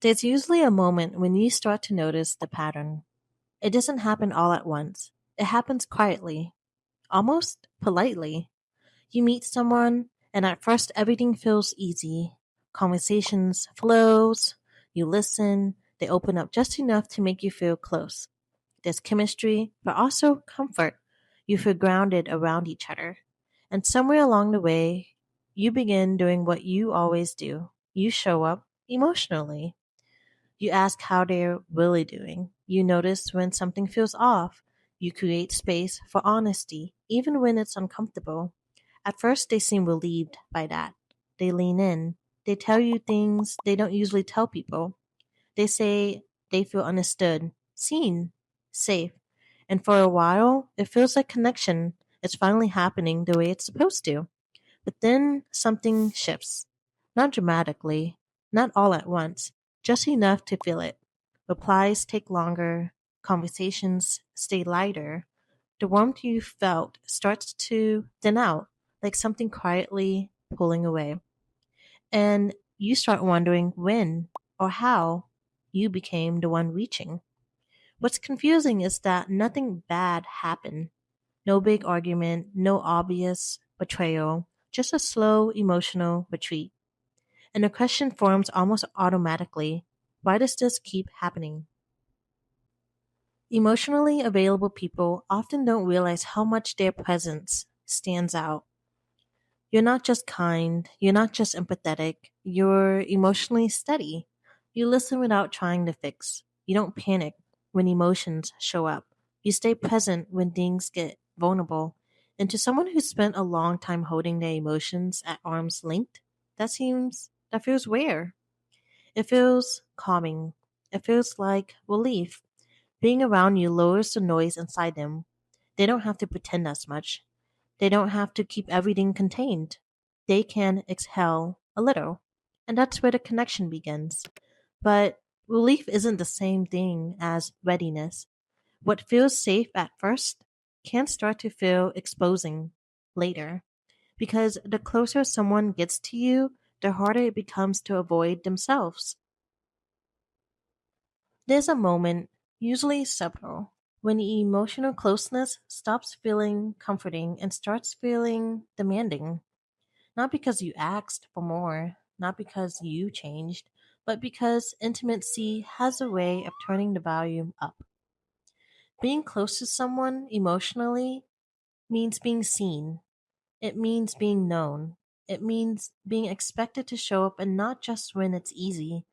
There's usually a moment when you start to notice the pattern. It doesn't happen all at once. It happens quietly, almost politely. You meet someone, and at first everything feels easy. Conversations flows, you listen, they open up just enough to make you feel close. There's chemistry, but also comfort. You feel grounded around each other. And somewhere along the way, you begin doing what you always do. You show up emotionally. You ask how they're really doing. You notice when something feels off. You create space for honesty, even when it's uncomfortable. At first, they seem relieved by that. They lean in. They tell you things they don't usually tell people. They say they feel understood, seen, safe. And for a while, it feels like connection is finally happening the way it's supposed to. But then something shifts. Not dramatically, not all at once, just enough to feel it. Replies take longer, conversations stay lighter. The warmth you felt starts to thin out, like something quietly pulling away. And you start wondering when or how you became the one reaching. What's confusing is that nothing bad happened. No big argument, no obvious betrayal, just a slow emotional retreat. And the question forms almost automatically, why does this keep happening? Emotionally available people often don't realize how much their presence stands out. You're not just kind, you're not just empathetic, you're emotionally steady. You listen without trying to fix. You don't panic when emotions show up. You stay present when things get vulnerable. And to someone who spent a long time holding their emotions at arm's length, that feels rare. It feels calming. It feels like relief. Being around you lowers the noise inside them. They don't have to pretend as much. They don't have to keep everything contained. They can exhale a little. And that's where the connection begins. But relief isn't the same thing as readiness. What feels safe at first can start to feel exposing later. Because the closer someone gets to you, the harder it becomes to avoid themselves. There's a moment, usually subtle, when the emotional closeness stops feeling comforting and starts feeling demanding. Not because you asked for more, not because you changed, but because intimacy has a way of turning the volume up. Being close to someone emotionally means being seen. It means being known. It means being expected to show up and not just when it's easy.